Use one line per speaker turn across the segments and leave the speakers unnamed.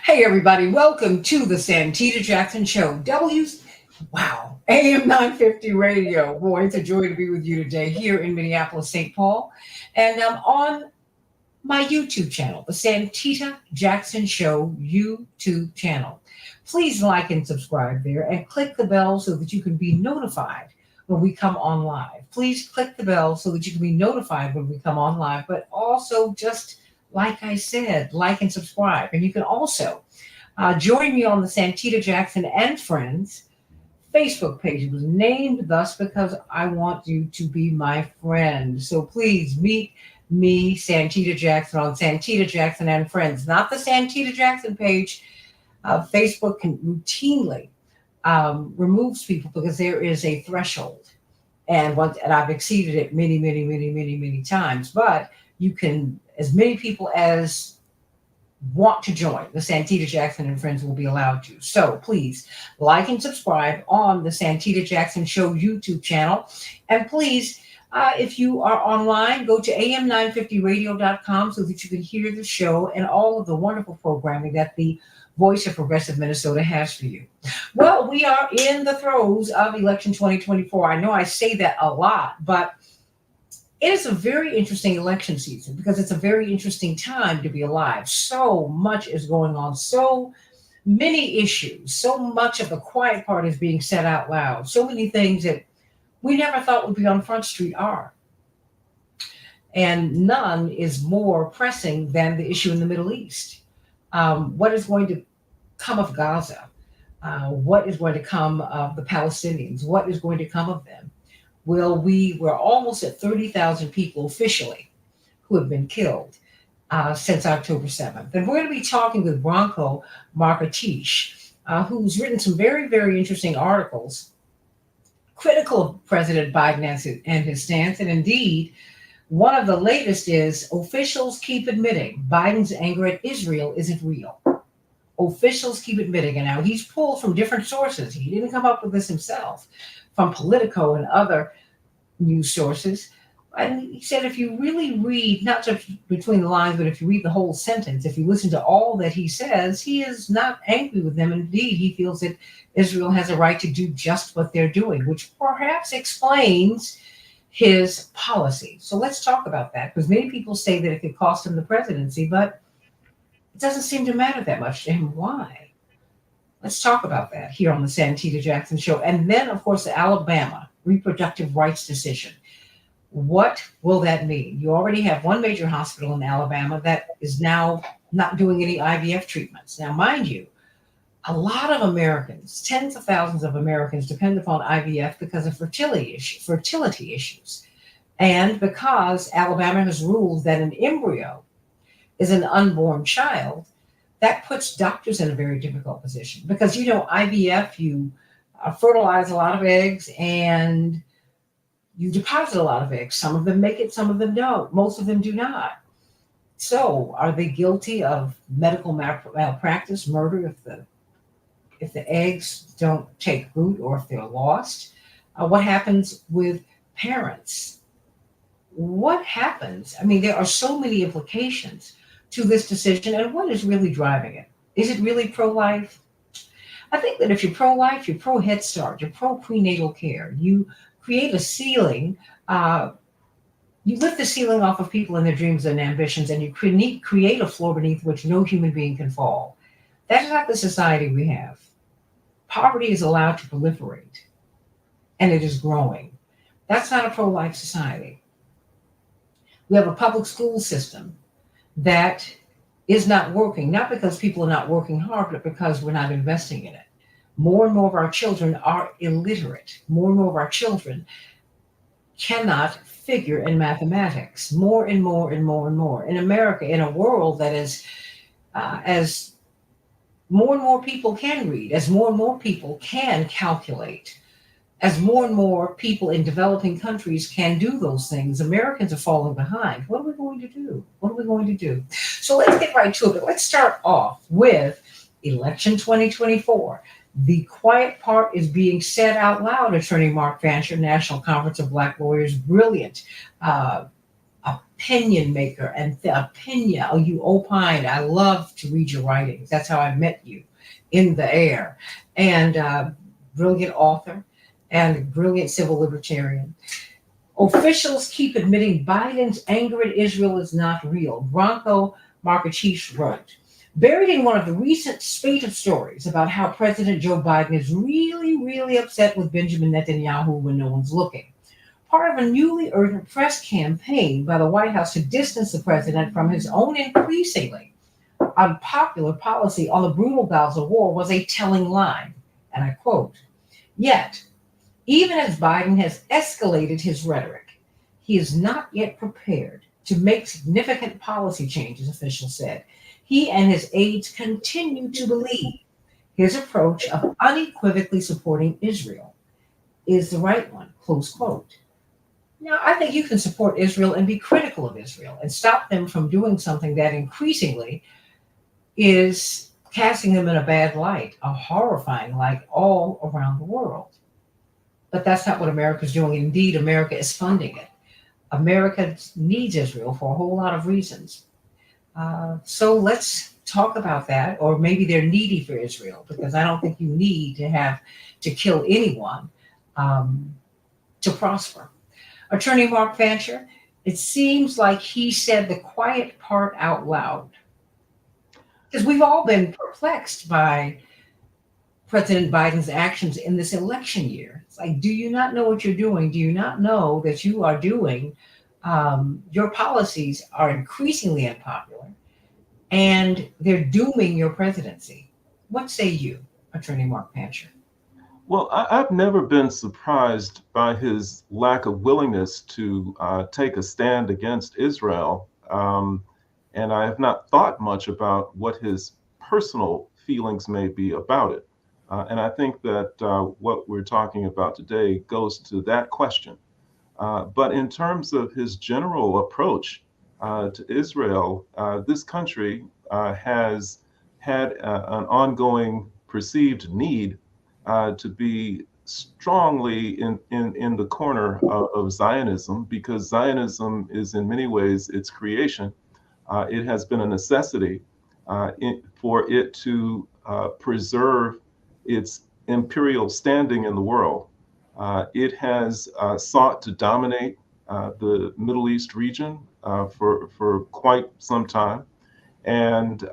Hey, everybody, welcome to the Santita Jackson Show. AM 950 Radio. Boy, it's a joy to be with you today here in Minneapolis, St. Paul. And I'm on my YouTube channel, the Santita Jackson Show YouTube channel. Please like and subscribe there and click the bell so that you can be notified when we come on live. Please click the bell so that you can be notified when we come on live, but also just like I said, like and subscribe. And you can also join me on the Santita Jackson and Friends Facebook page. It was named thus because I want you to be my friend. So please meet me, Santita Jackson, on Santita Jackson and Friends, not the Santita Jackson page. Facebook can routinely removes people because there is a threshold. And I've exceeded it many times. But you can, as many people as want to join the Santita Jackson and Friends will be allowed to. So please like and subscribe on the Santita Jackson Show YouTube channel. And please, if you are online, go to am950radio.com so that you can hear the show and all of the wonderful programming that the Voice of Progressive Minnesota has for you. Well, we are in the throes of election 2024. I know I say that a lot, but it is a very interesting election season because it's a very interesting time to be alive. So much is going on, so many issues, so much of the quiet part is being said out loud. So many things that we never thought would be on Front Street are. And none is more pressing than the issue in the Middle East. What is going to come of Gaza? What is going to come of the Palestinians? What is going to come of them? Well, we're almost at 30,000 people officially who have been killed since October 7th. And we're going to be talking with Bronco Marsh, who's written some very interesting articles critical of President Biden and his stance. And indeed, one of the latest is officials keep admitting Biden's anger at Israel isn't real. Officials keep admitting, and now he's pulled from different sources. He didn't come up with this himself, from Politico and other news sources. And he said if you really read, not just between the lines, but if you read the whole sentence, if you listen to all that he says, he is not angry with them. Indeed, he feels that Israel has a right to do just what they're doing, which perhaps explains his policy. So let's talk about that, because many people say that it could cost him the presidency, but it doesn't seem to matter that much to him. Why? Let's talk about that here on the Santita Jackson Show. And then, of course, the Alabama reproductive rights decision. What will that mean? You already have one major hospital in Alabama that is now not doing any IVF treatments. Now, mind you, a lot of Americans, tens of thousands of Americans, depend upon IVF because of fertility issues. And because Alabama has ruled that an embryo is an unborn child, that puts doctors in a very difficult position because, IVF, you fertilize a lot of eggs and you deposit a lot of eggs. Some of them make it, some of them don't. Most of them do not. So are they guilty of medical malpractice, murder, if the eggs don't take root or if they're lost? What happens with parents? What happens? I mean, there are so many implications to this decision, and what is really driving it? Is it really pro-life? I think that if you're pro-life, you're pro-Head Start, you're pro-prenatal care. You create a ceiling, you lift the ceiling off of people and their dreams and ambitions, and you create a floor beneath which no human being can fall. That is not the society we have. Poverty is allowed to proliferate, and it is growing. That's not a pro-life society. We have a public school system that is not working, not because people are not working hard, but because we're not investing in it. More and more of our children are illiterate. More and more of our children cannot figure in mathematics. More and more. In America, in a world that is, as more and more people can read, as more and more people can calculate, as more and more people in developing countries can do those things, Americans are falling behind. What are we going to do? So let's get right to it. Let's start off with election 2024. The quiet part is being said out loud. Attorney Mark Fancher, National Conference of Black Lawyers, brilliant opinion maker and opinion. Oh, you opine. I love to read your writings. That's how I met you in the air. And brilliant author and brilliant civil libertarian. Officials keep admitting Biden's anger at Israel is not real. Bronco Marsh wrote. Buried in one of the recent spate of stories about how President Joe Biden is really, really upset with Benjamin Netanyahu when no one's looking. Part of a newly urgent press campaign by the White House to distance the president from his own increasingly unpopular policy on the brutal Gaza war was a telling line. And I quote, yet, even as Biden has escalated his rhetoric, he is not yet prepared to make significant policy changes, officials said. He and his aides continue to believe his approach of unequivocally supporting Israel is the right one, close quote. Now, I think you can support Israel and be critical of Israel and stop them from doing something that increasingly is casting them in a bad light, a horrifying light all around the world. But that's not what America's doing. Indeed, America is funding it. America needs Israel for a whole lot of reasons. So let's talk about that. Or maybe they're needy for Israel, because I don't think you need to have to kill anyone to prosper. Attorney Mark Fancher, it seems like he said the quiet part out loud. Because we've all been perplexed by President Biden's actions in this election year. It's like, do you not know what you're doing? Do you not know that you are doing, your policies are increasingly unpopular and they're dooming your presidency? What say you, Attorney Mark Fancher?
Well, I've never been surprised by his lack of willingness to take a stand against Israel. And I have not thought much about what his personal feelings may be about it. And I think that what we're talking about today goes to that question. But in terms of his general approach to Israel, this country has had an ongoing perceived need to be strongly in the corner of Zionism, because Zionism is in many ways its creation. It has been a necessity for it to preserve its imperial standing in the world. It has sought to dominate the Middle East region for quite some time. And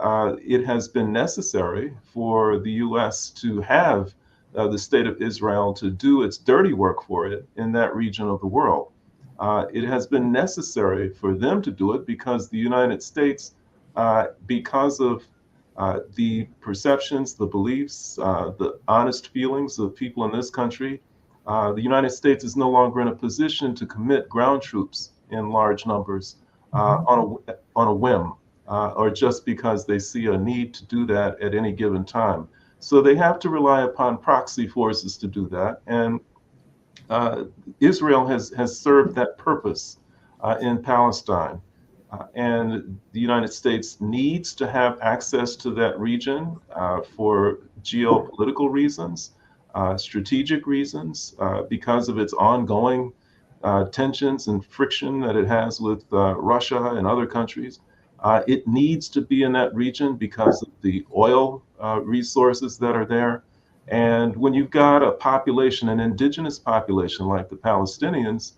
it has been necessary for the US to have the state of Israel to do its dirty work for it in that region of the world. It has been necessary for them to do it because the United States, because of the perceptions, the beliefs, the honest feelings of people in this country, the United States is no longer in a position to commit ground troops in large numbers on a whim, or just because they see a need to do that at any given time. So they have to rely upon proxy forces to do that. And Israel has served that purpose in Palestine. And the United States needs to have access to that region for geopolitical reasons, strategic reasons, because of its ongoing tensions and friction that it has with Russia and other countries. It needs to be in that region because of the oil resources that are there. And when you've got a population, an indigenous population like the Palestinians,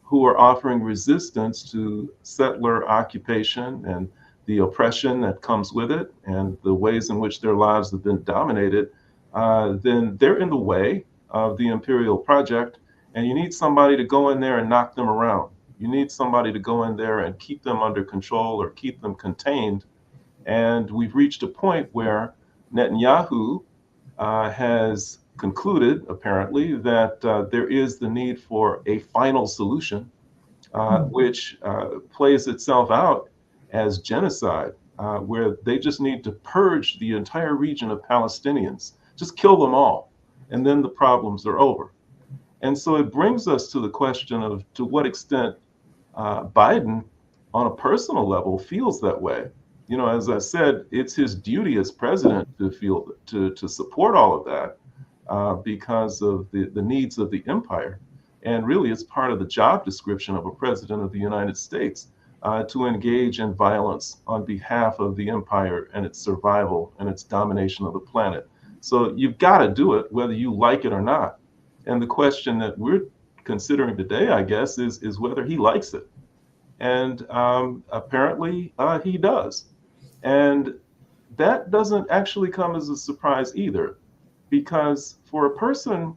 who are offering resistance to settler occupation and the oppression that comes with it and the ways in which their lives have been dominated, then they're in the way of the imperial project. And you need somebody to go in there and knock them around. You need somebody to go in there and keep them under control or keep them contained. And we've reached a point where Netanyahu has concluded, apparently, that there is the need for a final solution, which plays itself out as genocide, where they just need to purge the entire region of Palestinians, just kill them all, and then the problems are over. And so it brings us to the question of to what extent Biden, on a personal level, feels that way. You know, as I said, it's his duty as president to feel to support all of that because of the needs of the empire. And really, it's part of the job description of a president of the United States. to engage in violence on behalf of the empire and its survival and its domination of the planet. So you've got to do it whether you like it or not. And the question that we're considering today, I guess, is whether he likes it. And apparently he does. And that doesn't actually come as a surprise either, because for a person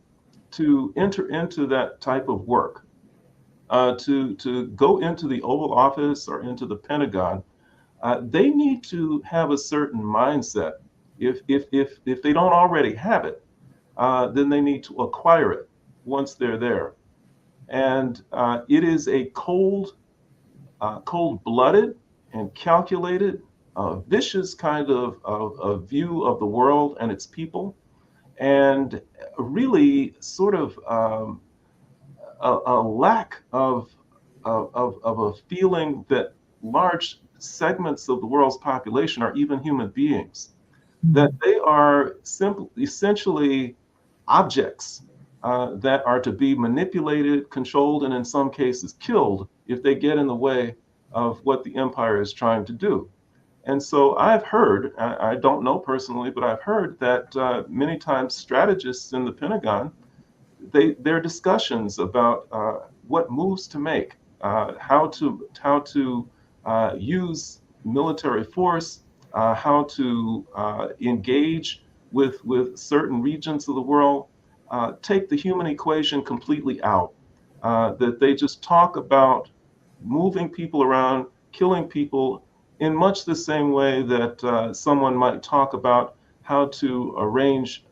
to enter into that type of work, to go into the Oval Office or into the Pentagon, they need to have a certain mindset. If they don't already have it, then they need to acquire it once they're there. And it is a cold-blooded and calculated, vicious kind of view of the world and its people, and really sort of a lack of a feeling that large segments of the world's population are even human beings, that they are simply essentially objects that are to be manipulated, controlled, and in some cases killed if they get in the way of what the empire is trying to do. And so I've heard, I don't know personally, but I've heard that many times strategists in the Pentagon, their discussions about what moves to make, how to use military force, how to engage with certain regions of the world, take the human equation completely out. That they just talk about moving people around, killing people in much the same way that someone might talk about how to arrange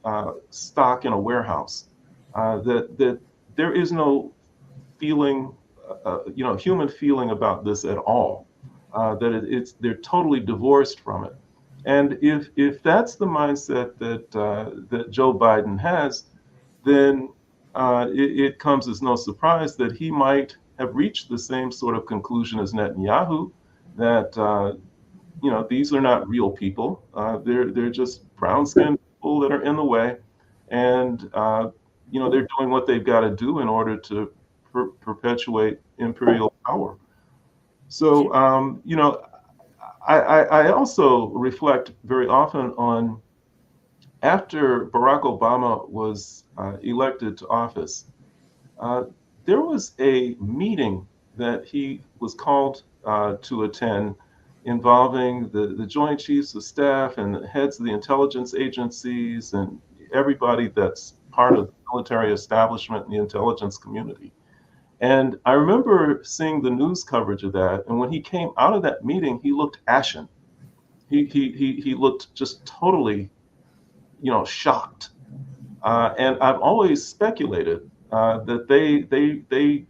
stock in a warehouse. That there is no feeling, human feeling about this at all. They're totally divorced from it. And if that's the mindset that Joe Biden has, then it comes as no surprise that he might have reached the same sort of conclusion as Netanyahu, that these are not real people. They're just brown-skinned people that are in the way, and they're doing what they've got to do in order to perpetuate imperial power. So I also reflect very often on, after Barack Obama was elected to office, there was a meeting that he was called to attend, involving the Joint Chiefs of Staff and the heads of the intelligence agencies and everybody that's part of the military establishment and the intelligence community. And I remember seeing the news coverage of that. And when he came out of that meeting, he looked ashen. He looked just totally, shocked. And I've always speculated that they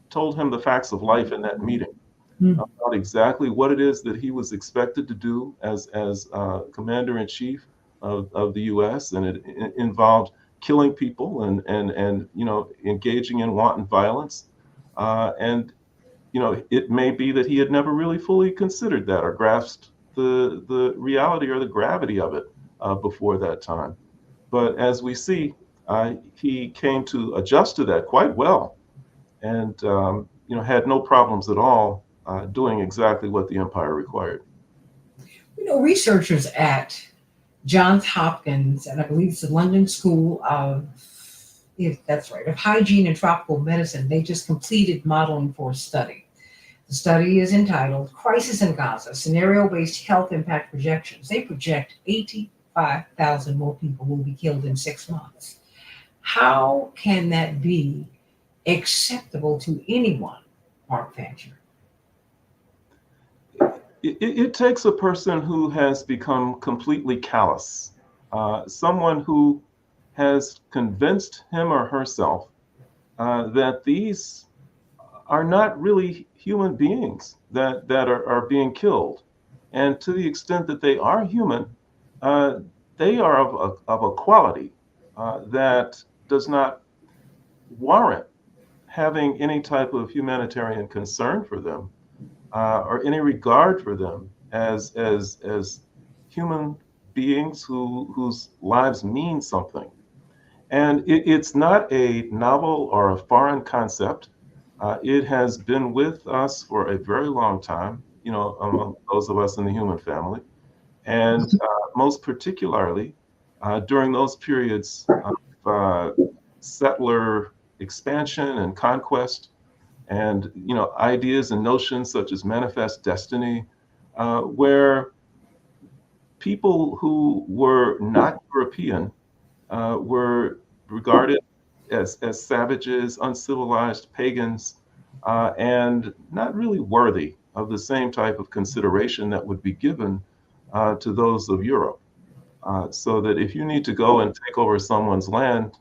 told him the facts of life in that meeting, about exactly what it is that he was expected to do as commander in chief of the U.S. And it involved killing people and engaging in wanton violence. And it may be that he had never really fully considered that or grasped the reality or the gravity of it before that time. But as we see, he came to adjust to that quite well, and had no problems at all doing exactly what the empire required.
Researchers at Johns Hopkins, and I believe it's the London School of, if that's right, of Hygiene and Tropical Medicine, they just completed modeling for a study. The study is entitled Crisis in Gaza, Scenario-Based Health Impact Projections. They project 85,000 more people will be killed in 6 months. How can that be acceptable to anyone, Mark Fancher?
It takes a person who has become completely callous, someone who has convinced him or herself that these are not really human beings that are being killed. And to the extent that they are human, they are of a quality that does not warrant having any type of humanitarian concern for them, or any regard for them as human beings whose lives mean something. And it's not a novel or a foreign concept. It has been with us for a very long time, you know, among those of us in the human family. And most particularly during those periods of settler expansion and conquest, and you know, ideas and notions such as manifest destiny, where people who were not European were regarded as savages, uncivilized pagans, and not really worthy of the same type of consideration that would be given to those of Europe. So that if you need to go and take over someone's land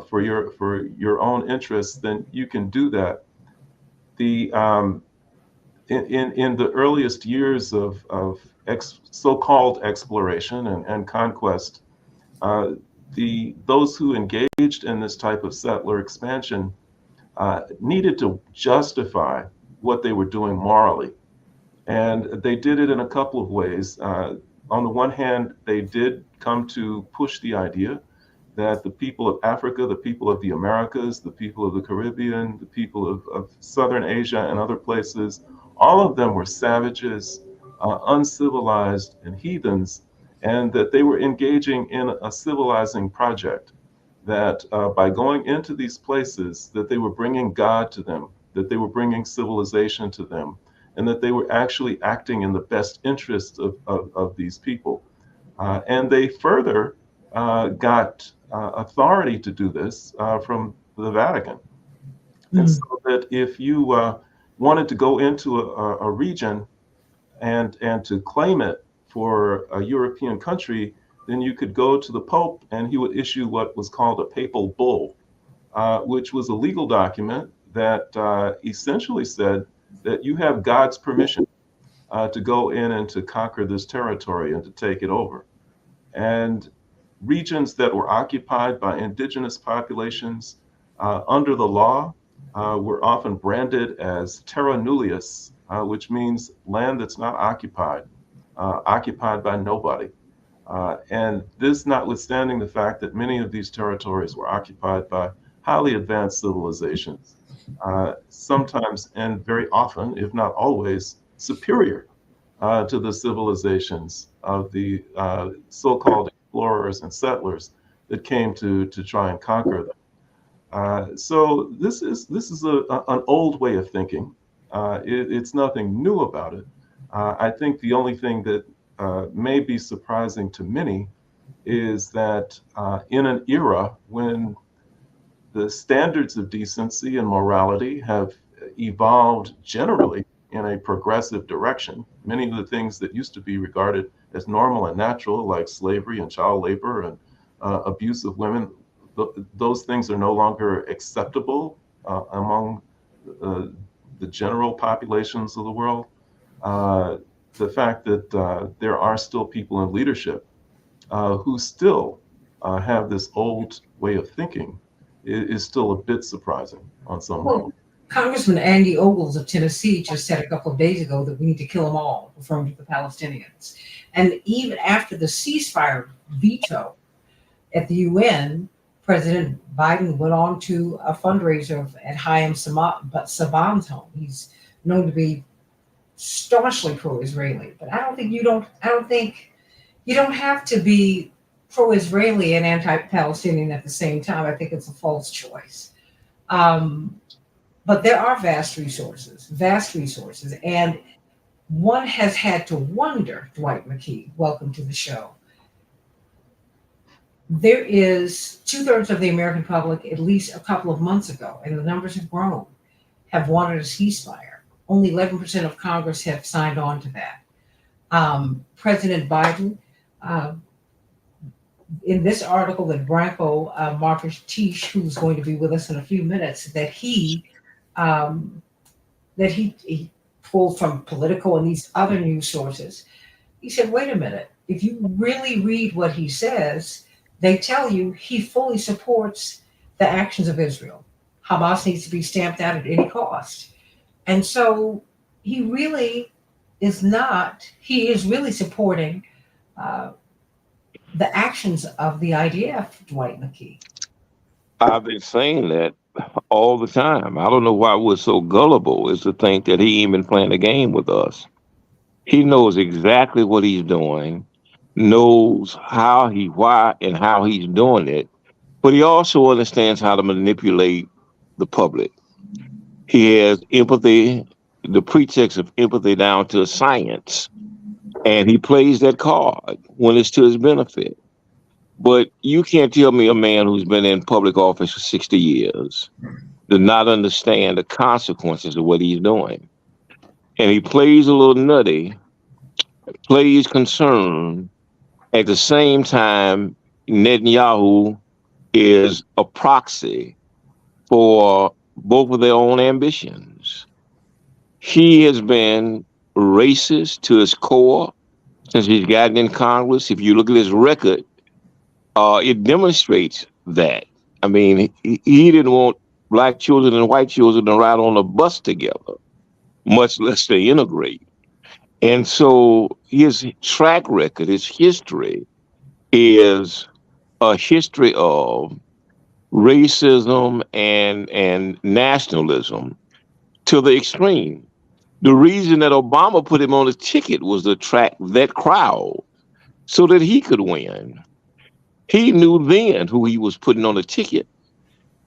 for your own interests, then you can do that. The in the earliest years of so-called exploration and conquest, uh, those who engaged in this type of settler expansion needed to justify what they were doing morally. And they did it in a couple of ways. On the one hand, they did come to push the idea that the people of Africa, the people of the Americas, the people of the Caribbean, the people of Southern Asia and other places, all of them were savages, uncivilized, and heathens, and that they were engaging in a civilizing project. That by going into these places, that they were bringing God to them, that they were bringing civilization to them, and that they were actually acting in the best interests of these people. And they further got authority to do this from the Vatican. And so that if you wanted to go into a region and to claim it for a European country, then you could go to the Pope and he would issue what was called a papal bull, which was a legal document that essentially said that you have God's permission to go in and to conquer this territory and to take it over. And regions that were occupied by indigenous populations under the law were often branded as terra nullius, which means land that's not occupied, occupied by nobody. And this notwithstanding the fact that many of these territories were occupied by highly advanced civilizations, sometimes and very often, if not always, superior to the civilizations of the so-called explorers and settlers that came to try and conquer them. So this is an old way of thinking. It's nothing new about it. I think the only thing that may be surprising to many is that in an era when the standards of decency and morality have evolved generally in a progressive direction, many of the things that used to be regarded as normal and natural, like slavery and child labor and abuse of women, those things are no longer acceptable among the general populations of the world. The fact that there are still people in leadership who still have this old way of thinking is still a bit surprising on some level.
Congressman Andy Ogles of Tennessee just said a couple of days ago that we need to kill them all, referring to the Palestinians. And even after the ceasefire veto at the UN, President Biden went on to a fundraiser at Haim Saban's home. He's known to be staunchly pro-Israeli, but I don't think you don't have to be pro-Israeli and anti-Palestinian at the same time. I think it's a false choice. But there are vast resources, and one has had to wonder, Dwight Mcke, welcome to the show. There is 2/3 of the American public, at least a couple of months ago, and the numbers have grown, have wanted a ceasefire. Only 11% of Congress have signed on to that. President Biden, in this article that Bronco Marsh, who's going to be with us in a few minutes, that he pulled from Politico and these other news sources. He said, wait a minute, if you really read what he says, they tell you he fully supports the actions of Israel. Hamas needs to be stamped out at any cost. And so he is really supporting the actions of the IDF, Dwight Mcke.
I've been saying that all the time. I don't know why we're so gullible is to think that he ain't been playing a game with us. He knows exactly what he's doing, knows why and how he's doing it, but he also understands how to manipulate the public. He has empathy, the pretext of empathy down to a science, and he plays that card when it's to his benefit. But you can't tell me a man who's been in public office for 60 years does not understand the consequences of what he's doing. And he plays a little nutty, plays concerned. At the same time, Netanyahu is a proxy for both of their own ambitions. He has been racist to his core since he's gotten in Congress. If you look at his record, it demonstrates that. I mean, he didn't want black children and white children to ride on a bus together, much less to integrate. And so his track record, his history is a history of racism and nationalism to the extreme. The reason that Obama put him on the ticket was to attract that crowd so that he could win. He knew then who he was putting on the ticket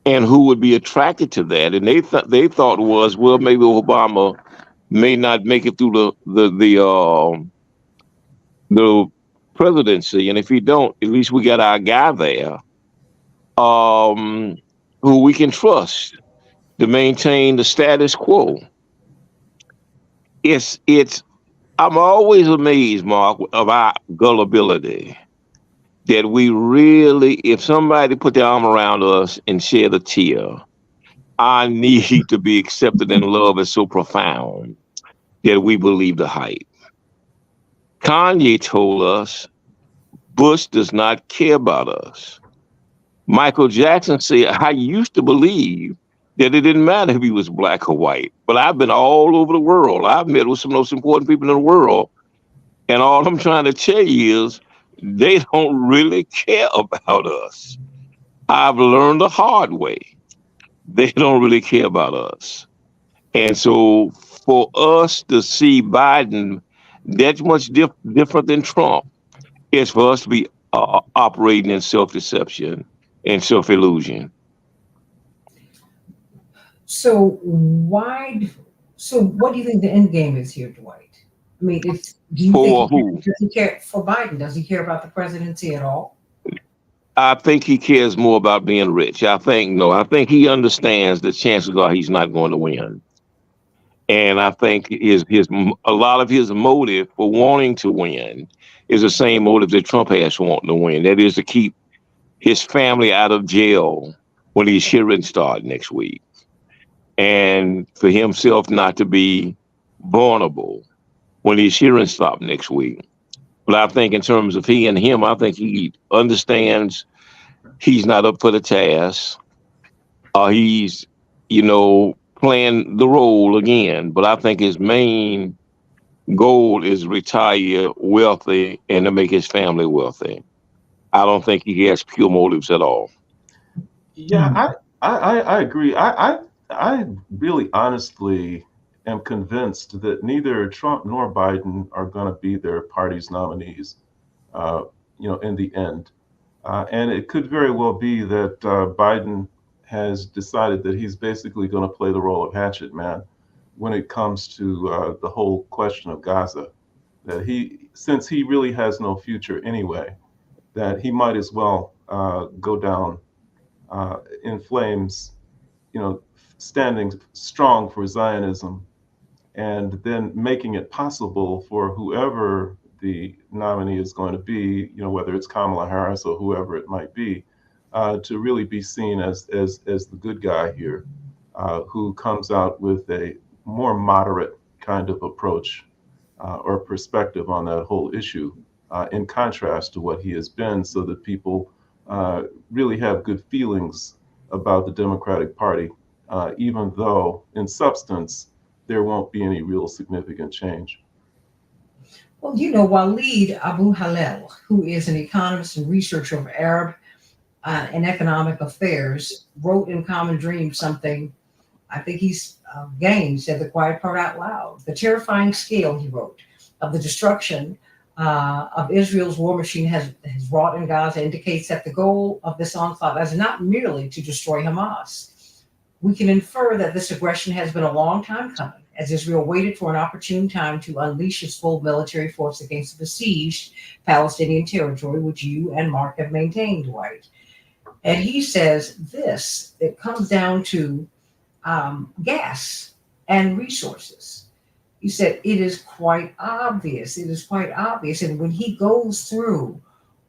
and who would be attracted to that. And they thought was, well, maybe Obama may not make it through the presidency, and if he don't, at least we got our guy there, um, who we can trust to maintain the status quo. It's. I'm always amazed, Mark, of our gullibility. That we really, if somebody put their arm around us and shed a tear, our need to be accepted and loved is so profound that we believe the hype. Kanye told us Bush does not care about us. Michael Jackson said, I used to believe that it didn't matter if he was black or white, but I've been all over the world. I've met with some of the most important people in the world. And all I'm trying to tell you is they don't really care about us. I've learned the hard way. They don't really care about us. And so for us to see Biden that much different than Trump is for us to be operating in self-deception and self-illusion.
So why? So what do you think the end game is here, Dwight? I mean, if do you think
For who?
does he care for Biden? Does he care about the presidency at all?
I think he cares more about being rich. I think, no, I think he understands the chances are he's not going to win. And I think a lot of his motive for wanting to win is the same motive that Trump has for wanting to win. That is to keep his family out of jail when his hearing start next week, and for himself not to be vulnerable when his hearing stop next week. But I think in terms of he and him, I think he understands he's not up for the task. He's, playing the role again. But I think his main goal is retire wealthy and to make his family wealthy. I don't think he has pure motives at all.
Yeah, I agree. I really honestly am convinced that neither Trump nor Biden are going to be their party's nominees, uh, in the end. And it could very well be that Biden has decided that he's basically going to play the role of hatchet man when it comes to the whole question of Gaza. That since he really has no future anyway, that he might as well go down in flames, standing strong for Zionism, and then making it possible for whoever the nominee is going to be, whether it's Kamala Harris or whoever it might be, to really be seen as the good guy here, who comes out with a more moderate kind of approach or perspective on that whole issue, in contrast to what he has been, so that people really have good feelings about the Democratic Party, even though in substance there won't be any real significant change.
Well, Waleed Abu Halel, who is an economist and researcher of Arab in economic affairs, wrote in Common Dreams something. I think he's Gaines said the quiet part out loud. The terrifying scale, he wrote, of the destruction of Israel's war machine has wrought in Gaza indicates that the goal of this onslaught is not merely to destroy Hamas. We can infer that this aggression has been a long time coming, as Israel waited for an opportune time to unleash its full military force against the besieged Palestinian territory, which you and Mark have maintained, Dwight. And he says this, it comes down to gas and resources. He said, it is quite obvious. It is quite obvious. And when he goes through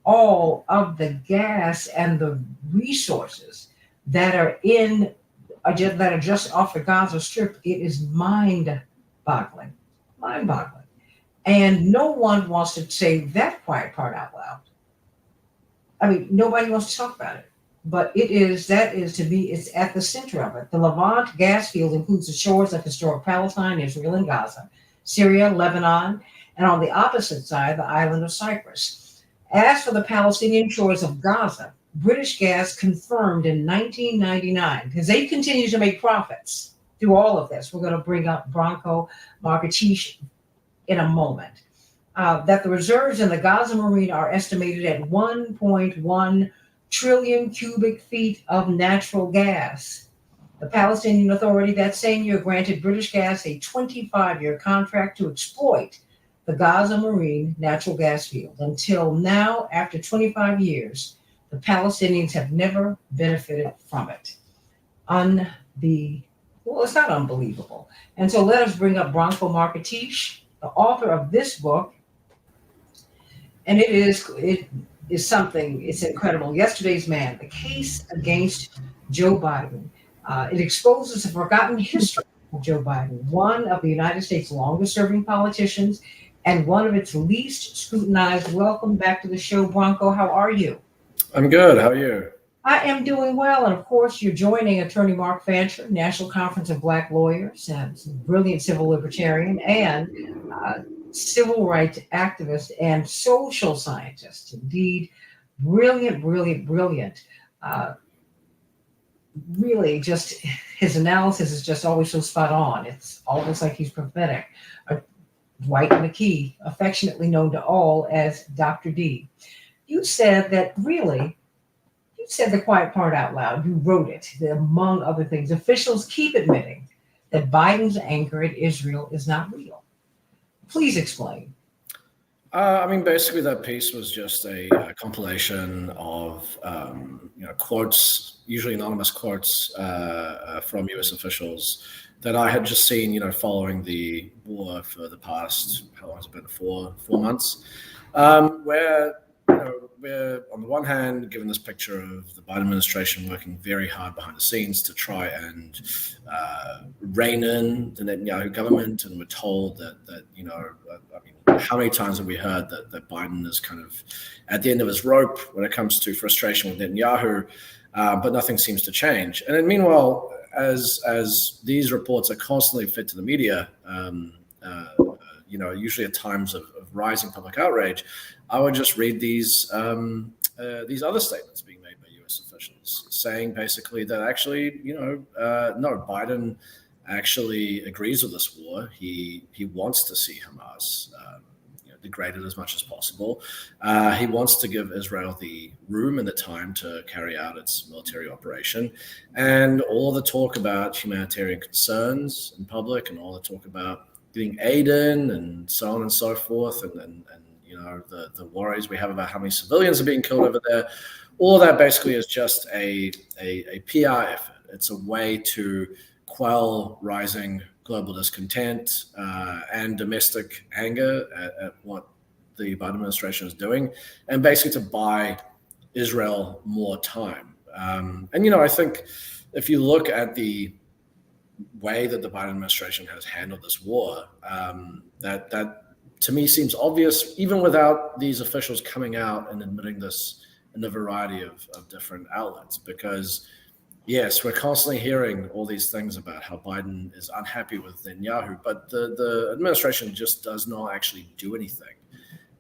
all of the gas and the resources that are that are just off the Gaza Strip, it is mind-boggling. Mind-boggling. And no one wants to say that quiet part out loud. I mean, nobody wants to talk about it. But that is to me, it's at the center of it. The Levant gas field includes the shores of historic Palestine, Israel, and Gaza, Syria, Lebanon, and on the opposite side, the island of Cyprus. As for the Palestinian shores of Gaza, British Gas confirmed in 1999, because they continue to make profits through all of this. We're going to bring up Bronco Marsh in a moment. That the reserves in the Gaza Marine are estimated at 1.1 trillion cubic feet of natural gas. The Palestinian Authority that same year granted British Gas a 25-year contract to exploit the Gaza Marine natural gas field. Until now, after 25 years, the Palestinians have never benefited from it. It's not unbelievable. And so let us bring up Bronco Marsh, the author of this book. And it is something, it's incredible. Yesterday's Man, the case against Joe Biden. It exposes the forgotten history of Joe Biden, one of the United States' longest serving politicians and one of its least scrutinized. Welcome back to the show, Bronco. How are you?
I'm good. How are you?
I am doing well. And of course, you're joining attorney Mark Fancher, National Conference of Black Lawyers, and brilliant civil libertarian and civil rights activist and social scientist. Indeed, brilliant. Really, just his analysis is just always so spot on. It's almost like he's prophetic. Dwight Mcke, affectionately known to all as Dr. D. You said the quiet part out loud. You wrote it. Among other things, officials keep admitting that Biden's anger at Israel is not real. Please explain.
Basically, that piece was just a compilation of quotes, usually anonymous quotes from U.S. officials that I had just seen, following the war for the past, how long has it been, four months, where we're on the one hand given this picture of the Biden administration working very hard behind the scenes to try and rein in the Netanyahu government, and we're told that how many times have we heard that Biden is kind of at the end of his rope when it comes to frustration with Netanyahu, but nothing seems to change. And then meanwhile, as these reports are constantly fed to the media, usually at times of rising public outrage, I would just read these other statements being made by U.S. officials saying basically that actually, no, Biden actually agrees with this war. He wants to see Hamas degraded as much as possible. He wants to give Israel the room and the time to carry out its military operation. And all the talk about humanitarian concerns in public and all the talk about getting aid in and so on and so forth, and the worries we have about how many civilians are being killed over there, all of that basically is just a PR effort. It's a way to quell rising global discontent and domestic anger at what the Biden administration is doing, and basically to buy Israel more time. I think if you look at the way that the Biden administration has handled this war, that to me seems obvious, even without these officials coming out and admitting this in a variety of different outlets, because yes, we're constantly hearing all these things about how Biden is unhappy with Netanyahu, but the administration just does not actually do anything.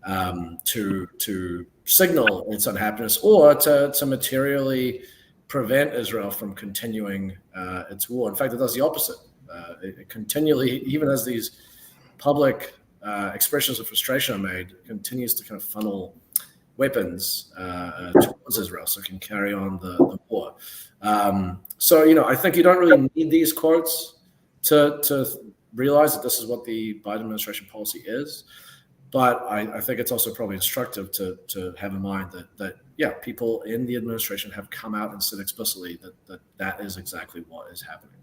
to signal its unhappiness or to materially prevent Israel from continuing its war. In fact, it does the opposite. It continually, even as these public expressions of frustration are made, continues to kind of funnel weapons towards Israel so it can carry on the war. So, I think you don't really need these quotes to realize that this is what the Biden administration policy is. But I think it's also probably instructive to have in mind that people in the administration have come out and said explicitly that is exactly what is happening.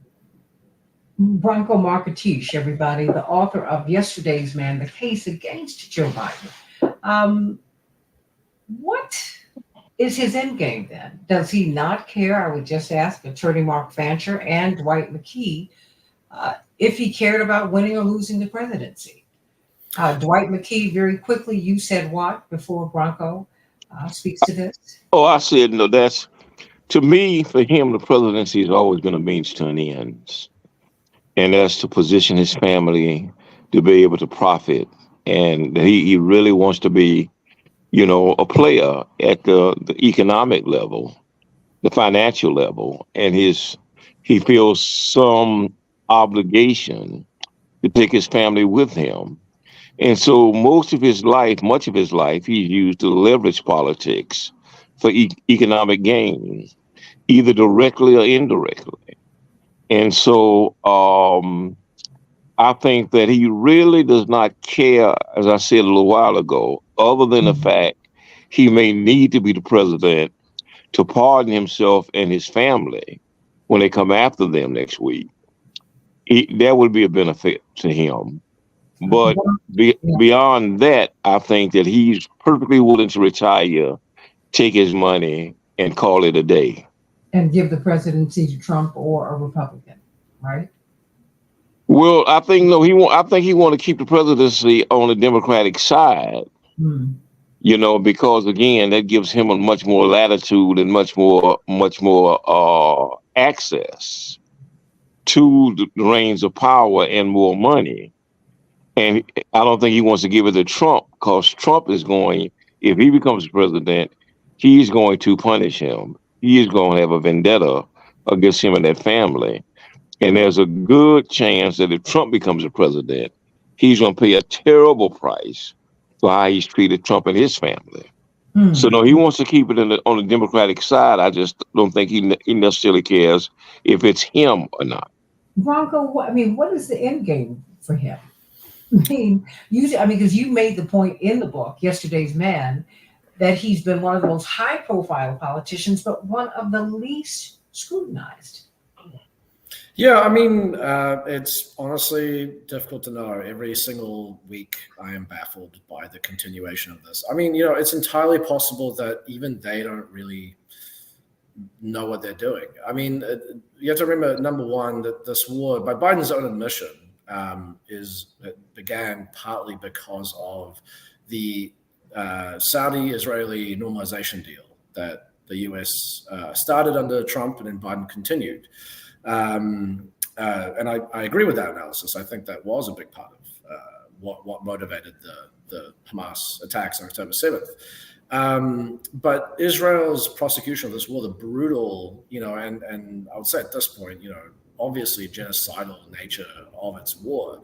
Bronco Marsh, everybody, the author of Yesterday's Man, The Case Against Joe Biden. What is his end game then? Does he not care? I would just ask Attorney Mark Fancher and Dwight Mcke if he cared about winning or losing the presidency. Dwight Mcke, very quickly, you said what before Bronco speaks to this?
Oh, I said, no, that's, to me, for him, the presidency has always been a means to an end. And that's to position his family to be able to profit. And he really wants to be, a player at the economic level, the financial level. And he feels some obligation to take his family with him. And so much of his life, he's used to leverage politics for economic gain, either directly or indirectly. And so I think that he really does not care, as I said a little while ago, other than the fact he may need to be the president to pardon himself and his family when they come after them next week. That would be a benefit to him. But beyond that, I think that he's perfectly willing to retire, take his money, and call it a day.
And give the presidency to Trump or a Republican, right?
Well, I think I think he want to keep the presidency on the Democratic side. Because again, that gives him a much more latitude and much more access to the reins of power and more money. And I don't think he wants to give it to Trump because Trump is going, if he becomes president, he's going to punish him. He is going to have a vendetta against him and that family. And there's a good chance that if Trump becomes a president, he's going to pay a terrible price for how he's treated Trump and his family. So no, he wants to keep it on the Democratic side. I just don't think he necessarily cares if it's him or not.
Bronco, what is the end game for him? Because you made the point in the book, Yesterday's Man, that he's been one of the most high-profile politicians, but one of the least scrutinized.
Yeah, it's honestly difficult to know. Every single week, I am baffled by the continuation of this. It's entirely possible that even they don't really know what they're doing. You have to remember, number one, that this war, by Biden's own admission, began partly because of the Saudi-Israeli normalization deal that the U.S. started under Trump and then Biden continued. And I agree with that analysis. I think that was a big part of what motivated the Hamas attacks on October 7th. But Israel's prosecution of this war, the brutal, and I would say at this point, obviously genocidal nature of its war,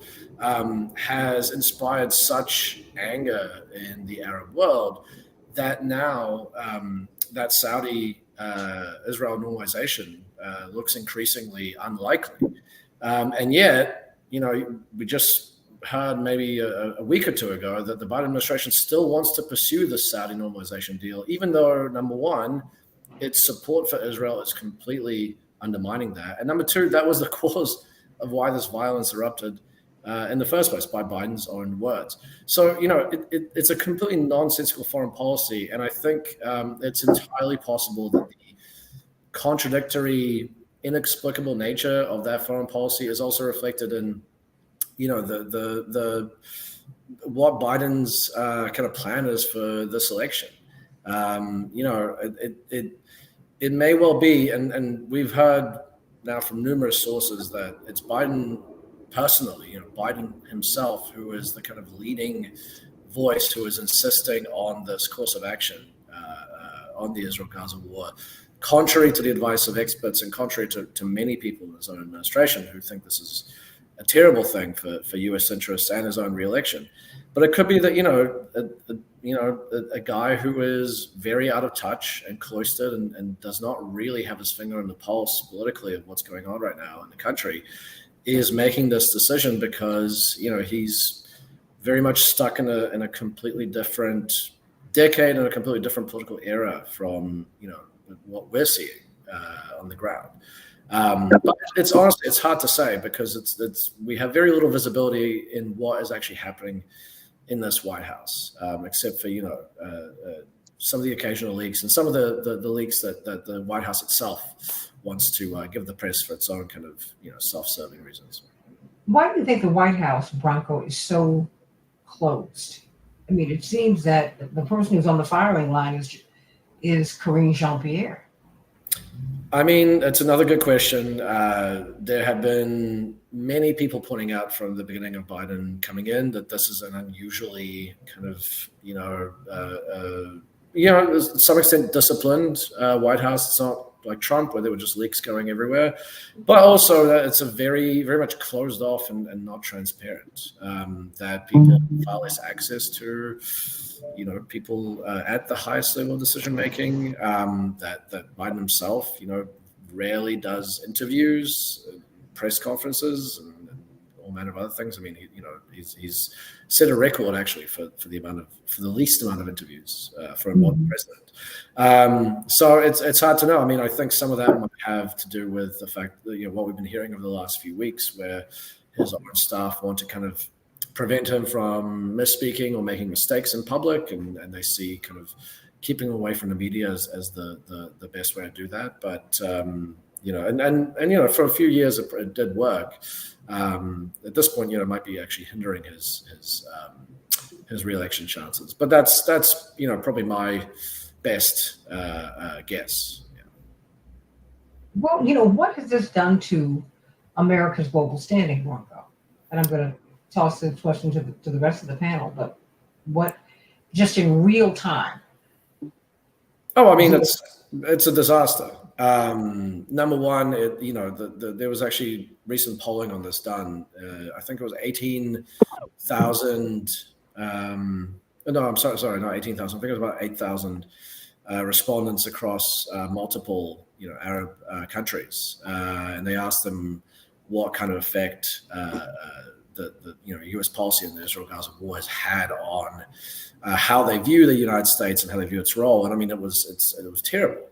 has inspired such anger in the Arab world that now that Saudi-Israel normalization looks increasingly unlikely. And yet, we just heard maybe a week or two ago that the Biden administration still wants to pursue the Saudi normalization deal, even though, number one, its support for Israel is completely undermining that. And number two, that was the cause of why this violence erupted in the first place, by Biden's own words. So, it's a completely nonsensical foreign policy. And I think it's entirely possible that the contradictory, inexplicable nature of that foreign policy is also reflected in, the what Biden's kind of plan is for this election. It may well be, and we've heard now from numerous sources that it's Biden personally, Biden himself, who is the kind of leading voice who is insisting on this course of action on the Israel-Gaza war, contrary to the advice of experts and contrary to many people in his own administration who think this is a terrible thing for U.S. interests and his own re-election. But it could be that a guy who is very out of touch and cloistered and does not really have his finger on the pulse politically of what's going on right now in the country is making this decision because he's very much stuck in a completely different decade and a completely different political era from what we're seeing on the ground. But it's honestly, it's hard to say because we have very little visibility in what is actually happening in this White House, except for some of the occasional leaks and some of the leaks that the White House itself wants to give the press for its own kind of self-serving reasons.
Why do you think the White House, Bronco, is so closed? I mean, it seems that the person who's on the firing line is Karine Jeanpierre.
I mean, it's another good question. There have been many people pointing out from the beginning of Biden coming in that this is an unusually kind of, to some extent disciplined White House. It's not like Trump where there were just leaks going everywhere, but also that it's a very, very much closed off and not transparent, that people have far less access to people at the highest level of decision making, that Biden himself rarely does interviews, press conferences, and all manner of other things. I mean, he's set a record actually for the least amount of interviews for a modern president. So it's hard to know. I mean, I think some of that might have to do with the fact that what we've been hearing over the last few weeks, where his own staff want to kind of prevent him from misspeaking or making mistakes in public, and they see kind of keeping away from the media as the best way to do that. But for a few years it did work. At this point, it might be actually hindering his re-election chances. But that's probably my best guess. Yeah.
Well, what has this done to America's global standing, Bronco? And I'm going to toss this question to the rest of the panel. But what, just in real time?
Oh, I mean, it's a disaster. Number one, there was actually recent polling on this done. I think it was 18,000. No, I'm sorry, not 18,000. I think it was about 8,000 respondents across multiple, Arab countries, and they asked them what kind of effect the U.S. policy in the Israel-Gaza war has had on how they view the United States and how they view its role. And I mean, it was terrible.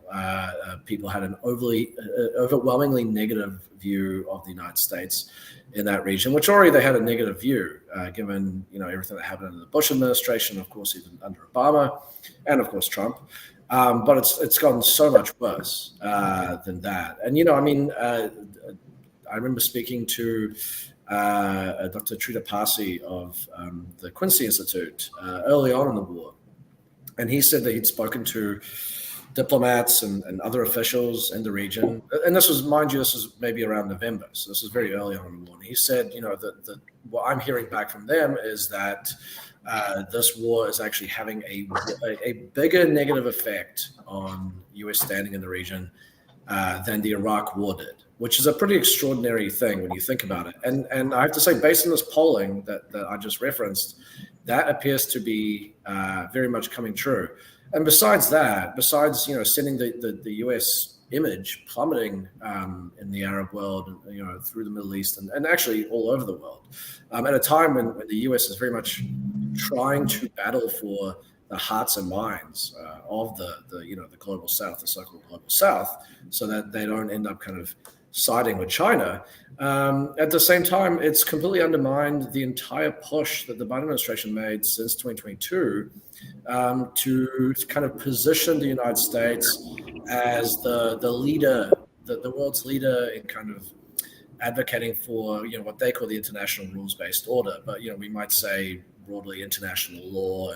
People had an overwhelmingly negative view of the United States in that region, which already they had a negative view, given everything that happened under the Bush administration, of course, even under Obama, and of course Trump. But it's gotten so much worse than that. And I remember speaking to Dr. Trita Parsi of the Quincy Institute early on in the war, and he said that he'd spoken to diplomats and other officials in the region, and this was, mind you, this was maybe around November, so this was very early on in the war. And he said, that what I'm hearing back from them is that this war is actually having a bigger negative effect on U.S. standing in the region than the Iraq war did, which is a pretty extraordinary thing when you think about it. And I have to say, based on this polling that I just referenced, that appears to be very much coming true. And besides sending the U.S. image plummeting in the Arab world, through the Middle East and actually all over the world, at a time when the U.S. is very much trying to battle for the hearts and minds of the global South, the so-called global South, so that they don't end up kind of siding with China. At the same time, it's completely undermined the entire push that the Biden administration made since 2022 to kind of position the United States as the leader, the world's leader in kind of advocating for what they call the international rules-based order, but we might say broadly international law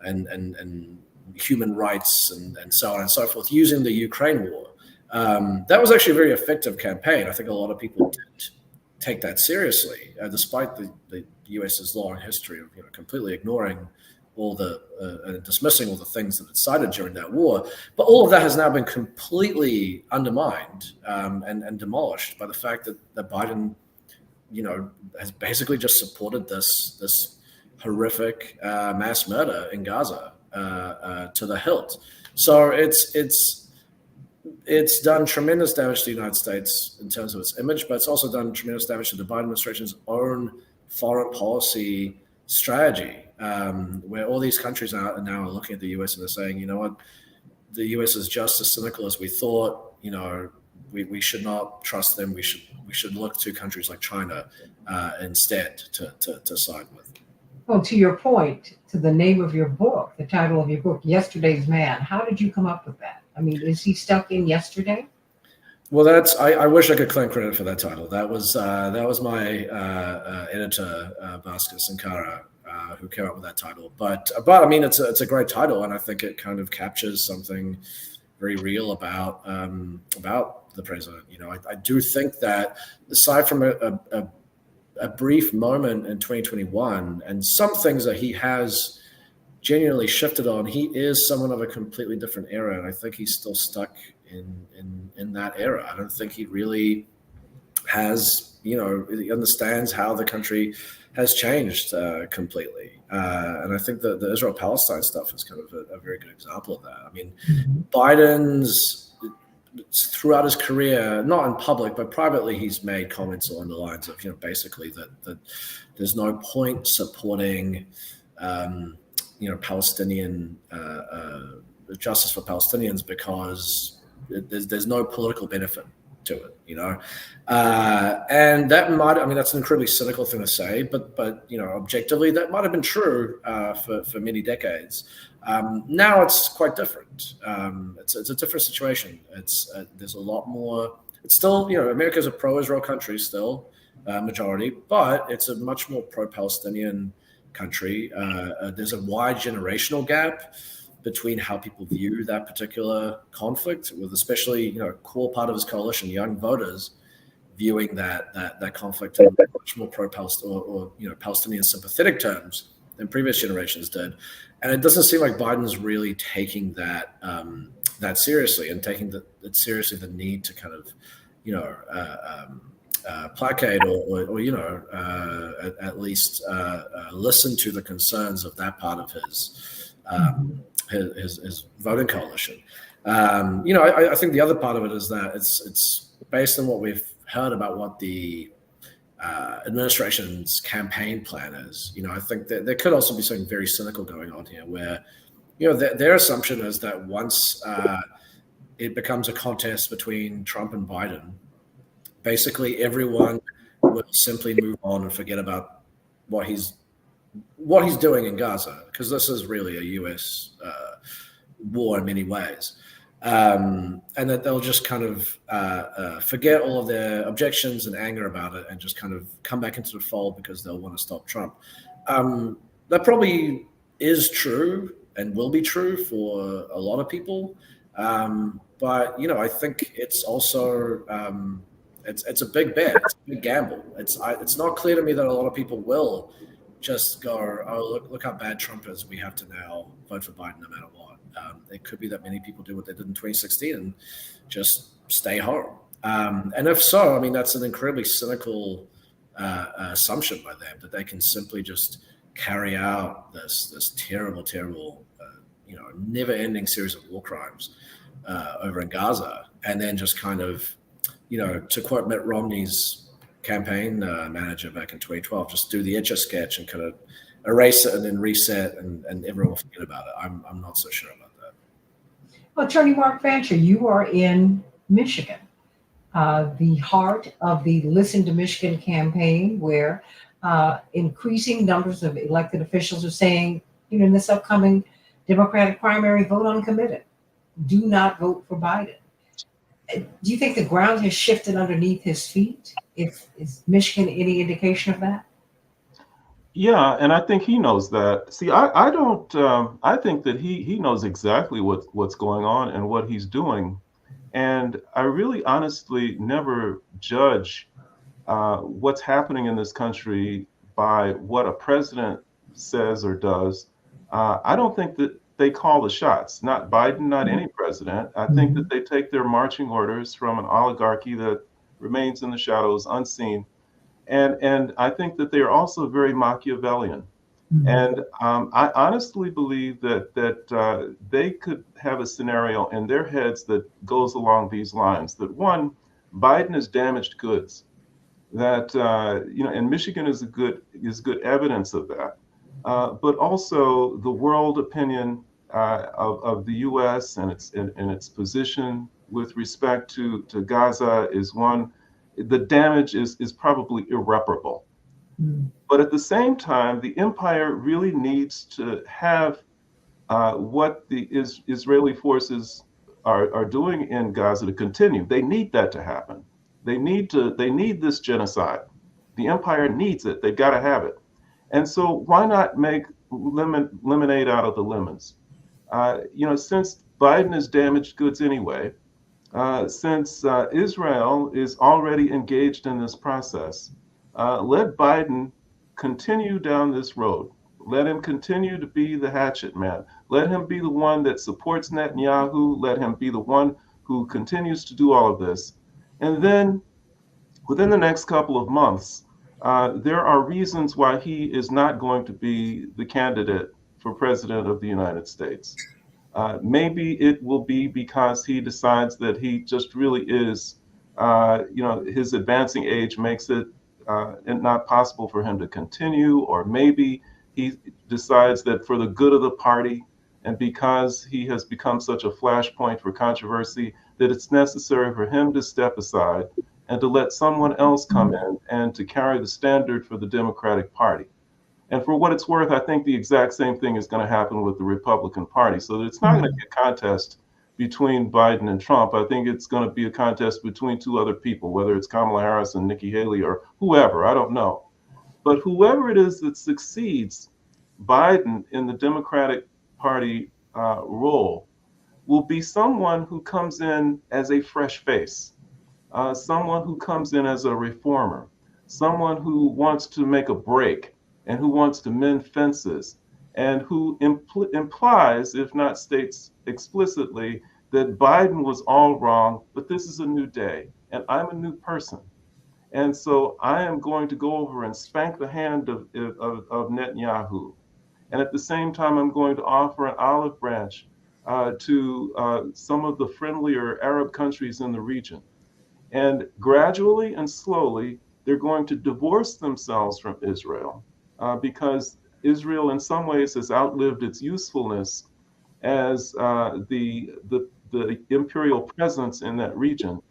and human rights and so on and so forth, using the Ukraine war. That was actually a very effective campaign. I think a lot of people did take that seriously, despite the the US's long history of completely ignoring all the dismissing all the things that it cited during that war. But all of that has now been completely undermined and demolished by the fact that Biden, has basically just supported this horrific mass murder in Gaza to the hilt. So it's done tremendous damage to the United States in terms of its image, but it's also done tremendous damage to the Biden administration's own foreign policy strategy, where all these countries now are looking at the U.S. and they're saying, you know what, the U.S. is just as cynical as we thought. We should not trust them. We should look to countries like China instead to side with.
Well, to your point, to the name of your book, the title of your book, Yesterday's Man, how did you come up with that? I mean, is he stuck in yesterday?
Well, I wish I could claim credit for that title. That was my editor, Bhaskar Sankara, who came up with that title. But I mean, it's a great title, and I think it kind of captures something very real about the president. I do think that aside from a brief moment in 2021 and some things that he has genuinely shifted on, he is someone of a completely different era, and I think he's still stuck in that era. I don't think he really has, he understands how the country has changed completely. And I think that the Israel-Palestine stuff is kind of a very good example of that. I mean, Biden's, throughout his career, not in public, but privately, he's made comments along the lines of, basically that there's no point supporting, Palestinian justice for Palestinians because there's no political benefit to it, and that that's an incredibly cynical thing to say, but objectively that might have been true for many decades. Now it's quite different. It's a different situation. There's a lot more. It's still, America's a pro-Israel country still, majority, but it's a much more pro-Palestinian country. There's a wide generational gap between how people view that particular conflict, with especially a core part of his coalition, young voters, viewing that conflict in much more pro-Palestinian or Palestinian sympathetic terms than previous generations did. And it doesn't seem like Biden's really taking that seriously and taking it seriously, the need to kind of placate or at least listen to the concerns of that part of his voting coalition. I think the other part of it is that it's based on what we've heard about what the administration's campaign plan is. I think that there could also be something very cynical going on here, where their assumption is that once it becomes a contest between Trump and Biden, basically everyone will simply move on and forget about what he's doing in Gaza, because this is really a U.S. war in many ways. And that they'll just kind of forget all of their objections and anger about it and just kind of come back into the fold because they'll want to stop Trump. That probably is true and will be true for a lot of people. But, I think it's also, it's a big bet. It's a big gamble. It's not clear to me that a lot of people will just go, oh, look how bad Trump is. We have to now vote for Biden no matter what. It could be that many people do what they did in 2016 and just stay home. And if so, that's an incredibly cynical assumption by them, that they can simply just carry out this terrible, terrible, never-ending series of war crimes over in Gaza, and then just kind of, to quote Mitt Romney's campaign manager back in 2012, just do the Etch-a-Sketch and kind of erase it and then reset, and everyone will forget about it. I'm not so sure about that.
Well, Attorney Mark Fancher, you are in Michigan, the heart of the Listen to Michigan campaign, where increasing numbers of elected officials are saying, in this upcoming Democratic primary, vote uncommitted. Do not vote for Biden. Do you think the ground has shifted underneath his feet? Is Michigan any indication of that?
Yeah, and I think he knows that. See, I don't. I think that he knows exactly what's going on and what he's doing, and I really, honestly, never judge what's happening in this country by what a president says or does, I don't think that they call the shots. Not Biden, not any president. I think that they take their marching orders from an oligarchy that remains in the shadows, unseen. And I think that they are also very Machiavellian. And I honestly believe that they could have a scenario in their heads that goes along these lines. That one, Biden is damaged goods. That and Michigan is good evidence of that. But also the world opinion of the U.S. and its position with respect to Gaza is one. The damage is probably irreparable. But at the same time, the empire really needs to have what the Israeli forces are doing in Gaza to continue. They need that to happen. They need this genocide. The empire needs it. They've got to have it. And so why not make lemonade out of the lemons? Since Biden is damaged goods anyway, since Israel is already engaged in this process, let Biden continue down this road. Let him continue to be the hatchet man. Let him be the one that supports Netanyahu. Let him be the one who continues to do all of this. And then within the next couple of months, there are reasons why he is not going to be the candidate for president of the United States. Maybe it will be because he decides that he just really is, his advancing age makes it not possible for him to continue, or maybe he decides that for the good of the party and because he has become such a flashpoint for controversy that it's necessary for him to step aside and to let someone else come in and to carry the standard for the Democratic Party. And for what it's worth, I think the exact same thing is going to happen with the Republican Party. So it's not going to be a contest between Biden and Trump. I think it's going to be a contest between two other people, whether it's Kamala Harris and Nikki Haley or whoever, I don't know. But whoever it is that succeeds Biden in the Democratic Party role will be someone who comes in as a fresh face, someone who comes in as a reformer, someone who wants to make a break and who wants to mend fences, and who implies, if not states explicitly, that Biden was all wrong, but this is a new day, and I'm a new person. And so I am going to go over and spank the hand of Netanyahu. And at the same time, I'm going to offer an olive branch to some of the friendlier Arab countries in the region. And gradually and slowly, they're going to divorce themselves from Israel because Israel in some ways has outlived its usefulness as the imperial presence in that region.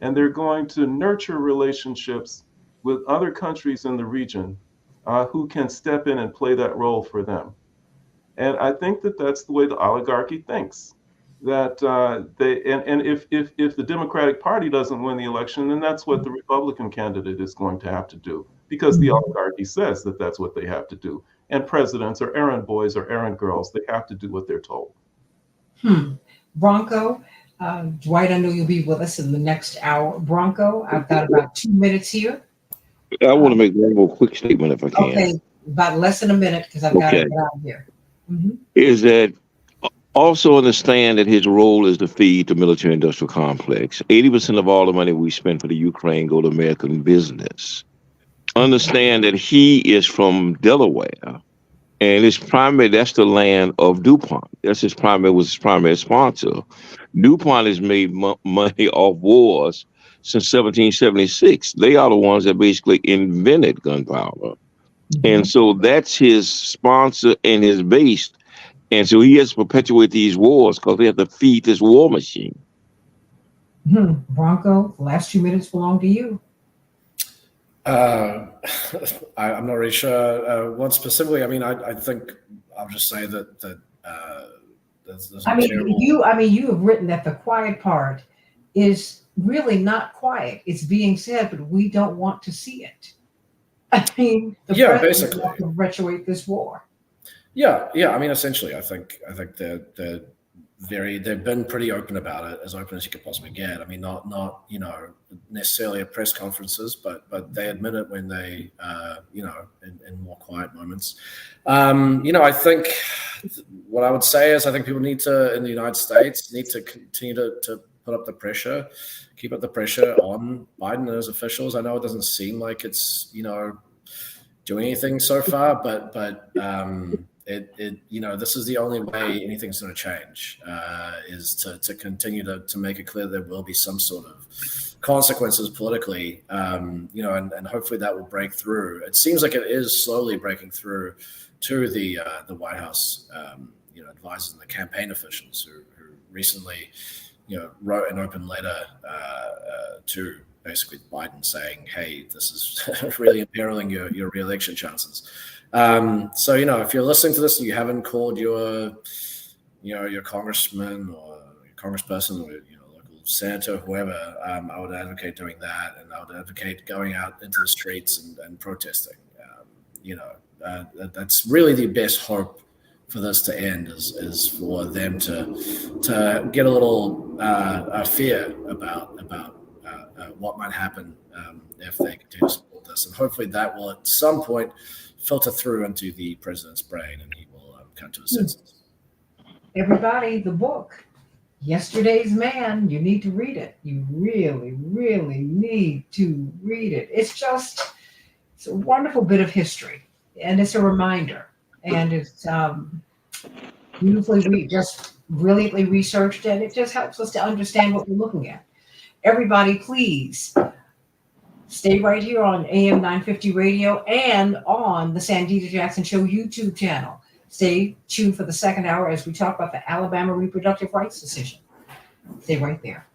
And they're going to nurture relationships with other countries in the region who can step in and play that role for them. And I think that that's the way the oligarchy thinks. That if the Democratic Party doesn't win the election, then that's what the Republican candidate is going to have to do, because the oligarchy says that that's what they have to do. And presidents are errand boys or errand girls. They have to do what they're told.
Bronco, Dwight, I know you'll be with us in the next hour. Bronco, I've got about 2 minutes here.
I want to make one more quick statement if I can.
Okay, about less than a minute because I've got to get out of here.
Is that also understand that his role is to feed the military-industrial complex. 80% of all the money we spend for the Ukraine go to American business. Understand that he is from Delaware, and that's the land of DuPont. Was his primary sponsor. DuPont has made money off wars since 1776. They are the ones that basically invented gunpowder. And so that's his sponsor and his base. And so he has to perpetuate these wars because they have to feed this war machine.
Bronco, the last 2 minutes belong to you.
I'm not really sure what specifically. I mean, I think I'll just say that there's
you have written that the quiet part is really not quiet. It's being said, but we don't want to see it. I mean,
basically
wants to perpetuate this war.
Yeah. I mean, essentially, I think they've been pretty open about it, as open as you could possibly get. I mean, not necessarily at press conferences, but they admit it when they in more quiet moments. I think what I would say is I think people need to, in the United States, need to continue to put up the pressure, keep up the pressure on Biden and his officials. I know it doesn't seem like it's doing anything so far, but this is the only way anything's going to change, is to continue to make it clear there will be some sort of consequences politically, and hopefully that will break through. It seems like it is slowly breaking through to the White House, advisors and the campaign officials who recently, wrote an open letter to basically Biden saying, "Hey, this is really imperiling your re-election chances." So if you're listening to this and you haven't called your congressman or your congressperson or local senator, whoever, I would advocate doing that, and I would advocate going out into the streets and protesting. That's really the best hope for this to end, is for them to get a little fear about what might happen if they continue to support this, and hopefully that will at some point filter through into the president's brain, and he will come to his senses.
Everybody, the book, Yesterday's Man, you need to read it. You really, really need to read it. It's a wonderful bit of history, and it's a reminder, and it's beautifully just brilliantly researched, and it just helps us to understand what we're looking at. Everybody, please stay right here on AM 950 radio and on the Santita Jackson Show YouTube channel. Stay tuned for the second hour as we talk about the Alabama reproductive rights decision. Stay right there.